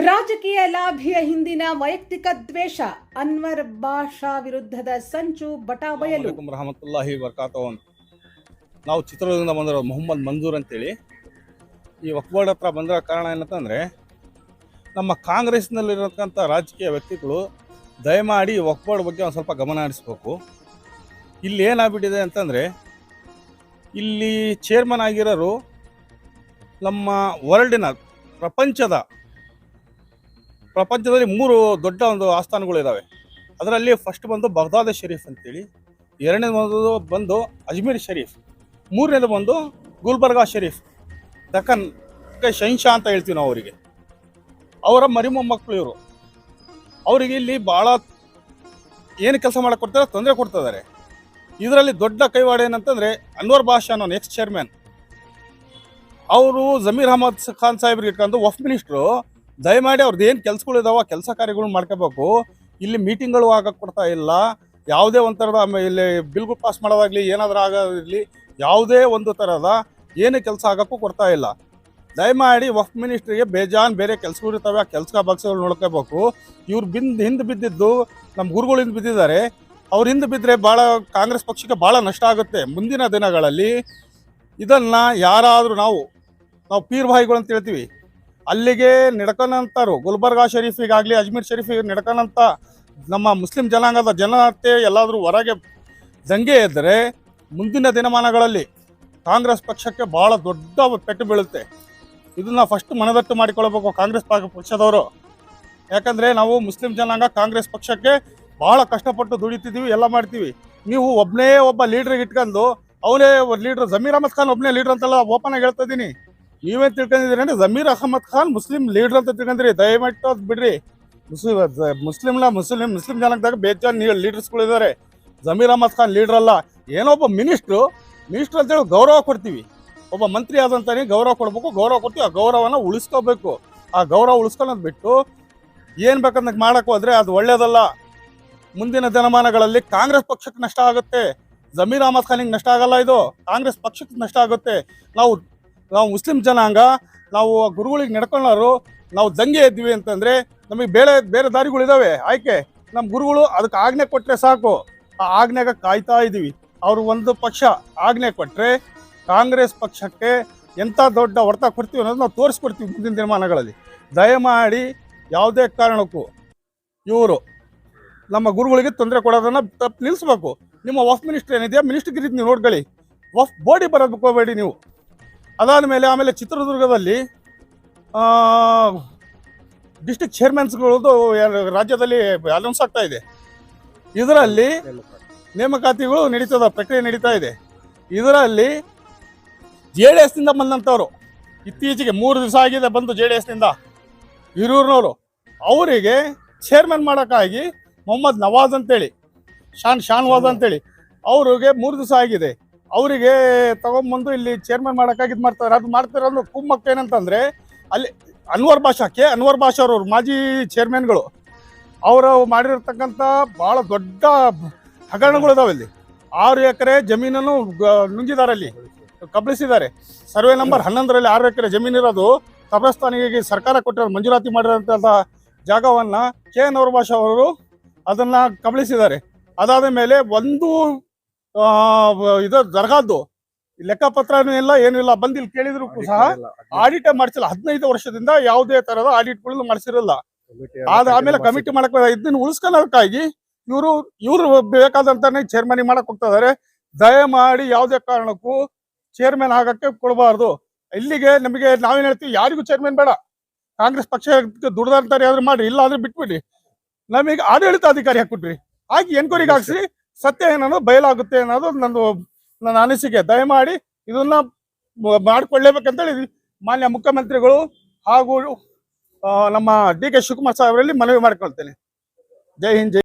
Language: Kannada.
ರಾಜಕೀಯ ಲಾಭಿಯ ಹಿಂದಿನ ವೈಯಕ್ತಿಕ ದ್ವೇಷ, ಅನ್ವರ್ ಬಾಷಾ ವಿರುದ್ಧದ ಸಂಚು ಬಟಾಬಯಲು. ರಹಮತುಲ್ಲಾಹಿ ವರ್ಕಾತವನ್. ನಾವು ಚಿತ್ರದುರ್ಗದಿಂದ ಬಂದಿರೋ ಮೊಹಮ್ಮದ್ ಮಂಜೂರ್ ಅಂತೇಳಿ. ಈ ವಕ್ಫ್ ಬೋರ್ಡ್ ಹತ್ರ ಬಂದಿರೋ ಕಾರಣ ಏನಂತಂದರೆ, ನಮ್ಮ ಕಾಂಗ್ರೆಸ್ನಲ್ಲಿರತಕ್ಕಂಥ ರಾಜಕೀಯ ವ್ಯಕ್ತಿಗಳು ದಯಮಾಡಿ ವಕ್ಫ್ ಬೋರ್ಡ್ ಬಗ್ಗೆ ಒಂದು ಸ್ವಲ್ಪ ಗಮನ ಹರಿಸ್ಬೇಕು. ಇಲ್ಲಿ ಏನಾಗ್ಬಿಟ್ಟಿದೆ ಅಂತಂದರೆ, ಇಲ್ಲಿ ಚೇರ್ಮನ್ ಆಗಿರೋರು ನಮ್ಮ ವರ್ಲ್ಡಿನ ಪ್ರಪಂಚದಲ್ಲಿ 3 ದೊಡ್ಡ ಒಂದು ಆಸ್ಥಾನಗಳಿದ್ದಾವೆ. ಅದರಲ್ಲಿ ಫಸ್ಟ್ ಬಂದು ಬಗ್ದಾದ್ ಶರೀಫ್ ಅಂತೇಳಿ, ಎರಡನೇದು ಬಂದು ಅಜ್ಮೀರ್ ಶರೀಫ್, ಮೂರನೇದು ಬಂದು ಗುಲ್ಬರ್ಗಾ ಶರೀಫ್. ದಖನ್ ಶಹಿನ್ಶಾ ಅಂತ ಹೇಳ್ತೀವಿ ನಾವು ಅವರಿಗೆ. ಅವರ ಮರಿಮೊಮ್ಮಕ್ಕಳು ಇವರು. ಅವರಿಗೆ ಇಲ್ಲಿ ಭಾಳ ಏನು ಕೆಲಸ ಮಾಡಕ್ಕೆ ಕೊಡ್ತಾರೆ, ತೊಂದರೆ ಕೊಡ್ತಿದ್ದಾರೆ. ಇದರಲ್ಲಿ ದೊಡ್ಡ ಕೈವಾಡ ಏನಂತಂದರೆ, ಅನ್ವರ್ ಬಾಷಾ ಅನ್ನೋ ಎಕ್ಸ್ ಚೇರ್ಮನ್ ಅವರು ಜಮೀರ್ ಅಹಮದ್ ಖಾನ್ ಸಾಹೇಬ್ರಿಗೆ ಇಟ್ಕೊಂಡು ವಫ್ ಮಿನಿಸ್ಟ್ರು ದಯಮಾಡಿ ಅವ್ರದ್ದು ಏನು ಕೆಲಸಗಳಿದಾವ ಕೆಲಸ ಕಾರ್ಯಗಳು ಮಾಡ್ಕೋಬೇಕು. ಇಲ್ಲಿ ಮೀಟಿಂಗ್ಗಳು ಆಗಕ್ಕೆ ಕೊಡ್ತಾ ಇಲ್ಲ. ಯಾವುದೇ ಒಂಥರದ ಇಲ್ಲಿ ಬಿಲ್ಗಳು ಪಾಸ್ ಮಾಡೋದಾಗಲಿ ಏನಾದರೂ ಆಗೋದಿರಲಿ, ಯಾವುದೇ ಒಂದು ಥರದ ಏನು ಕೆಲಸ ಆಗೋಕ್ಕೂ ಕೊಡ್ತಾ ಇಲ್ಲ. ದಯಮಾಡಿ ವಫ್ ಮಿನಿಸ್ಟ್ರಿಗೆ ಬೇಜಾನ್ ಬೇರೆ ಕೆಲಸಗಳು ಇರ್ತವೆ, ಆ ಕೆಲಸಗಳು ನೋಡ್ಕೋಬೇಕು. ಇವ್ರು ಹಿಂದೆ ಬಿದ್ದಿದ್ದು ನಮ್ಮ ಗುರುಗಳು ಹಿಂದೆ ಬಿದ್ದಿದ್ದಾರೆ. ಅವ್ರು ಹಿಂದೆ ಬಿದ್ದರೆ ಭಾಳ ಕಾಂಗ್ರೆಸ್ ಪಕ್ಷಕ್ಕೆ ಭಾಳ ನಷ್ಟ ಆಗುತ್ತೆ ಮುಂದಿನ ದಿನಗಳಲ್ಲಿ. ಇದನ್ನು ಯಾರಾದರೂ ನಾವು ಪೀರ್ ಭಾಯಿಗಳು ಅಂತ ಹೇಳ್ತೀವಿ, ಅಲ್ಲಿಗೆ ನಡ್ಕೊಂಡಂಥವ್ರು ಗುಲ್ಬರ್ಗಾ ಶರೀಫಿಗಾಗಲಿ ಅಜ್ಮೀರ್ ಶರೀಫಿಗೆ ನಡ್ಕೊಂಡಂಥ ನಮ್ಮ ಮುಸ್ಲಿಂ ಜನಾಂಗದ ಜನತೆ ಎಲ್ಲಾದರೂ ಹೊರಗೆ ದಂಗೆ ಇದ್ದರೆ ಮುಂದಿನ ದಿನಮಾನಗಳಲ್ಲಿ ಕಾಂಗ್ರೆಸ್ ಪಕ್ಷಕ್ಕೆ ಭಾಳ ದೊಡ್ಡ ಪೆಟ್ಟು ಬೀಳುತ್ತೆ. ಇದನ್ನು ಫಸ್ಟ್ ಮನದಟ್ಟು ಮಾಡಿಕೊಳ್ಬೇಕು ಕಾಂಗ್ರೆಸ್ ಪಕ್ಷದವರು. ಯಾಕಂದರೆ ನಾವು ಮುಸ್ಲಿಂ ಜನಾಂಗ ಕಾಂಗ್ರೆಸ್ ಪಕ್ಷಕ್ಕೆ ಭಾಳ ಕಷ್ಟಪಟ್ಟು ದುಡಿತಿದ್ದೀವಿ, ಎಲ್ಲ ಮಾಡ್ತೀವಿ. ನೀವು ಒಬ್ಬ ಲೀಡ್ರಿಗೆ ಇಟ್ಕೊಂಡು ಅವನೇ ಲೀಡ್ರ್ ಜಮೀರ್ ಅಹಮದ್ ಖಾನ್ ಒಬ್ಬನೇ ಲೀಡ್ರ್ ಅಂತೆಲ್ಲ ಓಪನ್ ಆಗಿ ಹೇಳ್ತಾ ಇದ್ದೀನಿ. ನೀವೇನು ತಿಳ್ಕೊಂಡಿದ್ದೀರಿ ಅಂದರೆ ಜಮೀರ್ ಅಹಮದ್ ಖಾನ್ ಮುಸ್ಲಿಂ ಲೀಡ್ರ್ ಅಂತ ತಿಳ್ಕೊಂಡ್ರಿ. ದಯವಿಟ್ಟು ಅದು ಬಿಡ್ರಿ. ಮುಸ್ಲಿಂ ಜನಾಂಗದಾಗ ಬೇಜಾನ್ ಲೀಡರ್ಸ್ಗಳಿದ್ದಾರೆ. ಜಮೀರ್ ಅಹಮದ್ ಖಾನ್ ಲೀಡ್ರ್ ಅಲ್ಲ. ಏನೋ ಒಬ್ಬ ಮಿನಿಸ್ಟ್ರು ಅಂತೇಳಿ ಗೌರವ ಕೊಡ್ತೀವಿ. ಒಬ್ಬ ಮಂತ್ರಿ ಆದಂತಾನೆ ಗೌರವ ಕೊಡಬೇಕು, ಗೌರವ ಕೊಡ್ತೀವಿ. ಆ ಗೌರವನ ಉಳಿಸ್ಕೋಬೇಕು. ಆ ಗೌರವ ಉಳಿಸ್ಕೊಳ್ಳೋದು ಬಿಟ್ಟು ಏನು ಬೇಕಂತ ಮಾಡೋಕ್ಕೆ ಹೋದರೆ ಅದು ಒಳ್ಳೆಯದಲ್ಲ. ಮುಂದಿನ ದಿನಮಾನಗಳಲ್ಲಿ ಕಾಂಗ್ರೆಸ್ ಪಕ್ಷಕ್ಕೆ ನಷ್ಟ ಆಗುತ್ತೆ. ಜಮೀರ್ ಅಹಮದ್ ಖಾನಿಗೆ ನಷ್ಟ ಆಗಲ್ಲ, ಇದು ಕಾಂಗ್ರೆಸ್ ಪಕ್ಷಕ್ಕೆ ನಷ್ಟ ಆಗುತ್ತೆ. ನಾವು ಮುಸ್ಲಿಂ ಜನಾಂಗ, ನಾವು ಗುರುಗಳಿಗೆ ನಡ್ಕೊಳ್ಳೋರು, ನಾವು ದಂಗೆ ಇದ್ವಿ ಅಂತಂದರೆ ನಮಗೆ ಬೇರೆ ದಾರಿಗಳಿದ್ದಾವೆ ಆಯ್ಕೆ. ನಮ್ಮ ಗುರುಗಳು ಅದಕ್ಕೆ ಆಜ್ಞೆ ಕೊಟ್ಟರೆ ಸಾಕು. ಆ ಆಜ್ಞೆಗೆ ಕಾಯ್ತಾ ಇದ್ದೀವಿ. ಅವರು ಒಂದು ಪಕ್ಷ ಆಜ್ಞೆ ಕೊಟ್ಟರೆ ಕಾಂಗ್ರೆಸ್ ಪಕ್ಷಕ್ಕೆ ಎಂಥ ದೊಡ್ಡ ಹೊಡೆತ ಕೊಡ್ತೀವಿ ಅನ್ನೋದು ನಾವು ತೋರಿಸ್ಕೊಡ್ತೀವಿ ಮುಂದಿನ ದಿನಮಾನಗಳಲ್ಲಿ. ದಯಮಾಡಿ ಯಾವುದೇ ಕಾರಣಕ್ಕೂ ಇವರು ನಮ್ಮ ಗುರುಗಳಿಗೆ ತೊಂದರೆ ಕೊಡೋದನ್ನು ತಪ್ಪು ನಿಲ್ಲಿಸ್ಬೇಕು. ನಿಮ್ಮ ವಫ್ ಮಿನಿಸ್ಟ್ರ್ ಏನಿದೆಯಾ, ಮಿನಿಸ್ಟ್ರಿಗೆ ನೀವು ನೋಡ್ಕೊಳ್ಳಿ. ವಫ್ ಬೋರ್ಡಿಗೆ ಬರೋದಕ್ಕೆ ಹೋಗಬೇಡಿ ನೀವು. ಅದಾದ ಮೇಲೆ ಆಮೇಲೆ ಚಿತ್ರದುರ್ಗದಲ್ಲಿ ಡಿಸ್ಟ್ರಿಕ್ಟ್ ಚೇರ್ಮನ್ಸ್ಗಳದ್ದು ರಾಜ್ಯದಲ್ಲಿ ಅನೌನ್ಸ್ ಆಗ್ತಾ ಇದೆ. ಇದರಲ್ಲಿ ನೇಮಕಾತಿಗಳು ಪ್ರಕ್ರಿಯೆ ನಡೀತಾ ಇದೆ. ಇದರಲ್ಲಿ JDSನಿಂದ ಬಂದಂಥವ್ರು ಇತ್ತೀಚೆಗೆ 3 ದಿವಸ ಆಗಿದೆ ಬಂದು JDSನಿಂದ ಹಿರೂರಿನವರು, ಅವರಿಗೆ ಚೇರ್ಮನ್ ಮಾಡೋಕ್ಕಾಗಿ ಮೊಹಮ್ಮದ್ ನವಾಜ್ ಅಂತೇಳಿ ಶಾನ್ವಾಜ್ ಅಂತೇಳಿ ಅವ್ರಿಗೆ 3 ದಿವಸ ಆಗಿದೆ. ಅವರಿಗೆ ತಗೊಂಬಂದು ಇಲ್ಲಿ ಚೇರ್ಮನ್ ಮಾಡೋಕ್ಕಾಗಿ ಇದು ಮಾಡ್ತಾರೆ. ಅದು ಮಾಡ್ತಿರೋದು ಕುಮ್ಮಕ್ಕ ಏನಂತಂದರೆ, ಅಲ್ಲಿ ಅನ್ವರ್ ಬಾಷಾ ಅವರು ಮಾಜಿ ಚೇರ್ಮನ್ಗಳು ಅವರು ಮಾಡಿರತಕ್ಕಂಥ ಭಾಳ ದೊಡ್ಡ ಹಗರಣಗಳಿದಾವೆ. ಇಲ್ಲಿ 6 ಎಕರೆ ಜಮೀನನ್ನು ನುಂಗಿದ್ದಾರೆ, ಅಲ್ಲಿ ಕಬಳಿಸಿದ್ದಾರೆ. ಸರ್ವೆ ನಂಬರ್ 11ರಲ್ಲಿ 6 ಎಕರೆ ಜಮೀನಿರೋದು ಕಬ್ರಸ್ತಾನಿಗೆ ಸರ್ಕಾರ ಕೊಟ್ಟಿರೋ ಮಂಜೂರಾತಿ ಮಾಡಿರೋಂಥ ಜಾಗವನ್ನು ಅನ್ವರ್ ಬಾಷಾ ಅವರು ಅದನ್ನು ಕಬಳಿಸಿದ್ದಾರೆ. ಅದಾದ ಮೇಲೆ ಒಂದು ಇದು ದರ್ಗಾದ್ದು ಲೆಕ್ಕಪತ್ರನೂ ಇಲ್ಲ, ಏನೂ ಇಲ್ಲ. ಬಂದು ಇಲ್ಲಿ ಕೇಳಿದ್ರು ಸಹ ಆಡಿಟೇ ಮಾಡಿಸಿಲ್ಲ. 15 ವರ್ಷದಿಂದ ಯಾವುದೇ ಥರದ ಆಡಿಟ್ಗಳು ಮಾಡಿಸಿರಲ್ಲ. ಆಮೇಲೆ ಕಮಿಟಿ ಮಾಡಕ್ಕೆ ಇದನ್ನು ಉಳಿಸ್ಕೊಳ್ಳೋದಕ್ಕಾಗಿ ಇವರು ಬೇಕಾದಂತಾನೆ ಚೇರ್ಮನ್ ಮಾಡಕ್ಕೆ ಹೋಗ್ತಾ ಇದ್ದಾರೆ. ದಯಮಾಡಿ ಯಾವುದೇ ಕಾರಣಕ್ಕೂ ಚೇರ್ಮನ್ ಆಗಕ್ಕೆ ಕೊಡಬಾರ್ದು. ಇಲ್ಲಿಗೆ ನಮಗೆ ನಾವೇನು ಹೇಳ್ತೀವಿ, ಯಾರಿಗೂ ಚೇರ್ಮನ್ ಬೇಡ. ಕಾಂಗ್ರೆಸ್ ಪಕ್ಷಕ್ಕೆ ದುಡ್ದಂತಾರೆ ಯಾವ್ದು ಮಾಡಿರಿ, ಇಲ್ಲ ಅಂದ್ರೆ ಬಿಟ್ಬಿಡ್ರಿ. ನಮಗೆ ಆಡಳಿತಾಧಿಕಾರಿ ಹಾಕ್ಬಿಟ್ರಿ, ಹಾಕಿ ಎನ್ಕ್ವೈರಿಗೆ ಹಾಕ್ಸಿ ಸತ್ಯ ಏನನ್ನೋದು ಬಯಲಾಗುತ್ತೆ ಅನ್ನೋದು ನನ್ನ ಅನಿಸಿಕೆ. ದಯಮಾಡಿ ಇದನ್ನ ಮಾಡಿಕೊಳ್ಳೇಬೇಕಂತೇಳಿ ಮಾನ್ಯ ಮುಖ್ಯಮಂತ್ರಿಗಳು ಹಾಗೂ ನಮ್ಮ DK ಶಿವಕುಮಾರ್ ಸಾಹೇಬರಲ್ಲಿ ಮನವಿ ಮಾಡಿಕೊಳ್ತೇನೆ. ಜೈ ಹಿಂದ್.